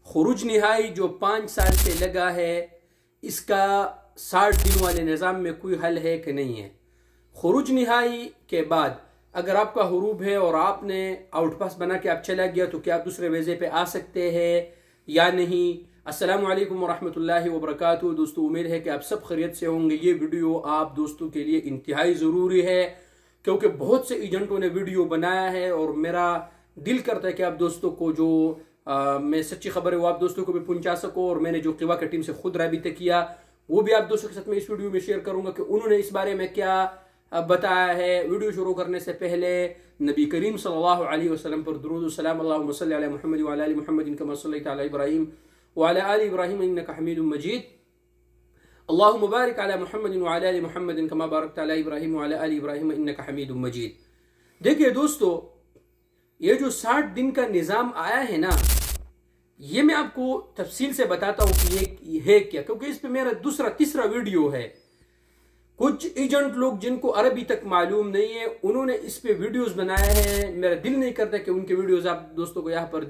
खुरूज निहाई जो 5 साल से लगा है, इसका 60 दिन वाले निज़ाम में कोई हल है कि नहीं है। खुरूज निहाई के बाद अगर आपका हुरूब है और आपने आउटपास बना के आप चला गया तो क्या आप दूसरे वीज़े पे आ सकते हैं या नहीं। अस्सलामु अलैकुम वरहमतुल्लाहि वबरकातुहू। दोस्तों, उम्मीद है कि आप सब खैरियत से होंगे। ये वीडियो आप दोस्तों के लिए इंतहाई ज़रूरी है क्योंकि बहुत से एजेंटों ने वीडियो बनाया है और मेरा दिल करता है कि आप दोस्तों को जो मैं सच्ची खबर है वो आप दोस्तों को भी पहुंचा सको। और मैंने जो किवा की टीम से खुद राबिता किया वो भी आप दोस्तों के साथ में इस वीडियो में शेयर करूंगा कि उन्होंने इस बारे में क्या बताया है। वीडियो शुरू करने से पहले नबी करीम सल्लल्लाहु अलैहि वसल्लम पर दुरूद व सलाम, अल्लाहुम्मा सल्लि अला मुहम्मद व अला आलि मुहम्मद कमा सल्लैता अला इब्राहीम व अला आलि इब्राहीम इन्नका हमीदुम मजीद। अल्लाहुम्मा बारिक अला मुहम्मद व अला आलि मुहम्मद कमा बारकता अला इब्राहीम व अला आलि इब्राहीम इन्नका हमीदुम मजीद। देखिए दोस्तों, ये जो 60 दिन का निज़ाम आया है ना, ये मैं आपको तफसील से बताता हूँ कि ये है क्या, क्योंकि इस पे मेरा दूसरा तीसरा वीडियो है। कुछ एजेंट लोग जिनको अरबी तक मालूम नहीं है उन्होंने इस पे वीडियोस बनाए हैं। मेरा दिल नहीं करता कि उनके वीडियोस आप दोस्तों को यहाँ पर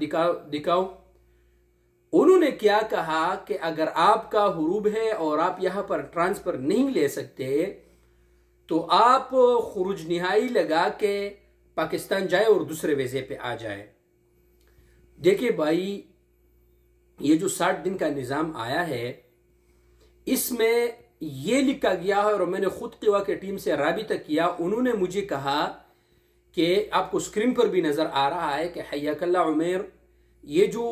दिखाओ। उन्होंने क्या कहा कि अगर आपका हुरूब है और आप यहाँ पर ट्रांसफर नहीं ले सकते तो आप खुरूज निहाई लगा के पाकिस्तान जाए और दूसरे वीज़े पे आ जाए। देखिए भाई, ये जो 60 दिन का निज़ाम आया है इसमें ये लिखा गया है और मैंने खुद किवा की टीम से राबिता किया। उन्होंने मुझे कहा कि आपको स्क्रीन पर भी नज़र आ रहा है कि हय्याकल्लाह उमैर, ये जो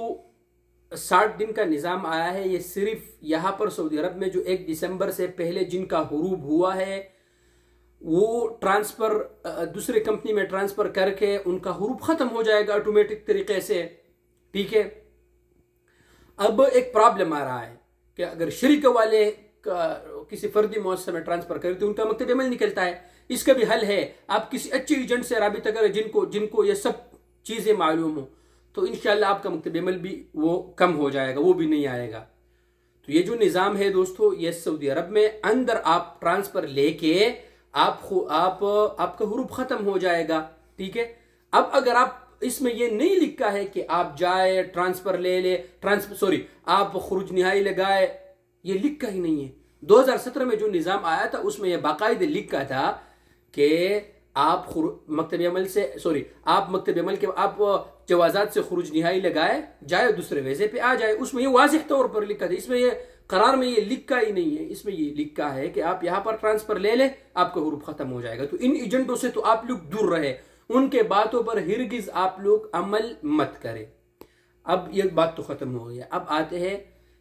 60 दिन का निज़ाम आया है ये सिर्फ यहाँ पर सऊदी अरब में जो 1 दिसंबर से पहले जिनका हुरूब हुआ है वो ट्रांसफ़र दूसरे कंपनी में ट्रांसफ़र करके उनका हुरूब ख़त्म हो जाएगा ऑटोमेटिक तरीके से। ठीक है, अब एक प्रॉब्लम आ रहा है कि अगर शरीक वाले किसी फर्दी मुअस्ससा में ट्रांसफर करें तो उनका मकतब अमल निकलता है। इसका भी हल है, आप किसी अच्छे एजेंट से राबिता करें जिनको ये सब चीज़ें मालूम हो, तो इंशाल्लाह आपका मकतब अमल भी वो कम हो जाएगा, वो भी नहीं आएगा। तो ये जो निज़ाम है दोस्तों, ये सऊदी अरब में अंदर आप ट्रांसफर लेके आपका हुरूब ख़त्म हो जाएगा। ठीक है, अब अगर आप इसमें ये नहीं लिखा है कि आप जाए ट्रांसफर ले ले आप खुरूज निहाई लगाए, ये लिखा ही नहीं है। 2017 में जो निज़ाम आया था उसमें यह बाकायदे लिखा था कि आप मकतब अमल के आप जवाजात से खुरूज निहाई लगाए जाए दूसरे वीज़े पे आ जाए। उसमें ये वाज़िह तौर पर लिखा था, इसमें ये करार में ये लिखा ही नहीं है। इसमें ये लिखा है कि आप यहाँ पर ट्रांसफर ले ले, आपका हुरूब ख़त्म हो जाएगा। तो इन एजेंटों से तो आप लोग दूर रहे, उनके बातों पर हिरगिज आप लोग अमल मत करें। अब ये बात तो खत्म हो गया। अब आते हैं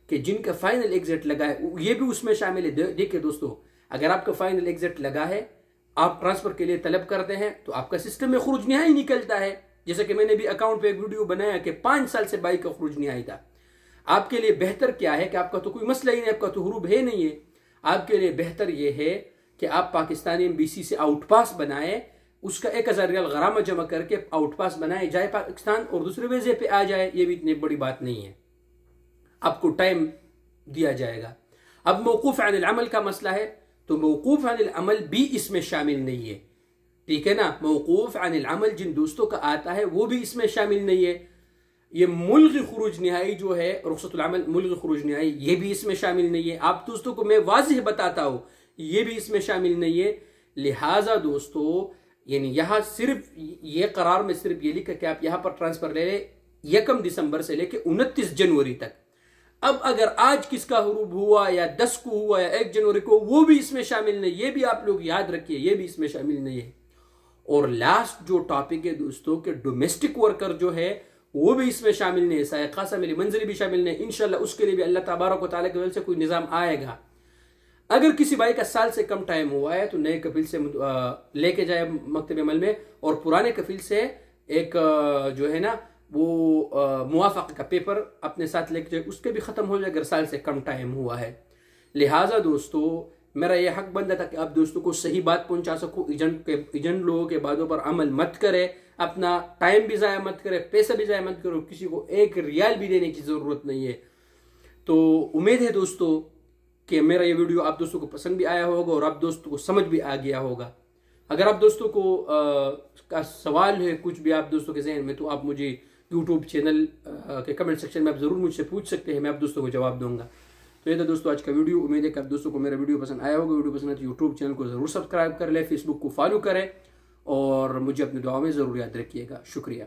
कि जिनका फाइनल एग्जिट लगा है ये भी उसमें शामिल है। देखिए दोस्तों, अगर आपका फाइनल एग्जिट लगा है, आप ट्रांसफर के लिए तलब करते हैं तो आपका सिस्टम में खुरूज निहाई निकलता है। जैसे कि मैंने भी अकाउंट पे एक वीडियो बनाया कि 5 साल से बाइक का खुरूज निहाई था। आपके लिए बेहतर क्या है कि आपका तो कोई मसला ही नहीं, आपका तो हुरूब है नहीं है। आपके लिए बेहतर यह है कि आप पाकिस्तानी एम्बेसी से आउटपास बनाए, उसका 1000 रियाल गरामा जमा करके आउटपास बनाए जाए पाकिस्तान और दूसरे वीज़े पे आ जाए। ये भी इतनी बड़ी बात नहीं है, आपको टाइम दिया जाएगा। अब मौकूफ़ अनिल अमल का मसला है तो मौकूफ़ अनिल अमल भी इसमें शामिल नहीं है। ठीक है ना, मौकूफ़ अनिल अमल जिन दोस्तों का आता है वो भी इसमें शामिल नहीं है। ये मुल्ग़ी खुरूज निहाई जो है, रुख़्सतुल अमल मुल्ग़ी खुरूज निहाई, ये भी इसमें शामिल नहीं है। आप दोस्तों को मैं वाज़िह बताता हूँ, ये भी इसमें शामिल नहीं है। लिहाजा दोस्तों, यानी यहाँ सिर्फ ये करार में सिर्फ ये लिखा कि आप यहाँ पर ट्रांसफर ले लें 1 दिसंबर से लेके 29 जनवरी तक। अब अगर आज किसका हुरूब हुआ या 10 को हुआ या 1 जनवरी को, वो भी इसमें शामिल नहीं। ये भी आप लोग याद रखिए, ये भी इसमें शामिल नहीं है। और लास्ट जो टॉपिक है दोस्तों के डोमेस्टिक वर्कर जो है वो भी इसमें शामिल नहीं है। सायक़ा सामिल मंजिली भी शामिल नहीं। इंशाल्लाह उसके लिए भी अल्लाह तबारक व तआला की वजह से कोई निज़ाम आएगा। अगर किसी भाई का साल से कम टाइम हुआ है तो नए कफील से लेके जाए मकतब अमल में, और पुराने कफील से एक जो है ना वो मुआफ़क़ा का पेपर अपने साथ लेके जाए, उसके भी ख़त्म हो जाए अगर साल से कम टाइम हुआ है। लिहाजा दोस्तों, मेरा यह हक बनता था कि आप दोस्तों को सही बात पहुंचा सकूं। एजेंट लोगों के बातों पर अमल मत करें, अपना टाइम भी ज़ाया मत करें, पैसा भी ज़ाया मत करो, किसी को 1 रियाल भी देने की ज़रूरत नहीं है। तो उम्मीद है दोस्तों कि मेरा ये वीडियो आप दोस्तों को पसंद भी आया होगा और आप दोस्तों को समझ भी आ गया होगा। अगर आप दोस्तों को का सवाल है कुछ भी आप दोस्तों के जहन में, तो आप मुझे यूट्यूब चैनल के कमेंट सेक्शन में आप ज़रूर मुझसे पूछ सकते हैं, मैं आप दोस्तों को जवाब दूंगा। तो ये था दोस्तों आज का वीडियो। उम्मीद है कि आप दोस्तों को मेरा वीडियो पसंद आया होगा। वीडियो पसंद है तो यूट्यूब चैनल को ज़रूर सब्सक्राइब कर ले, फेसबुक को फॉलो करें और मुझे अपनी दुआ में ज़रूर याद रखिएगा। शुक्रिया।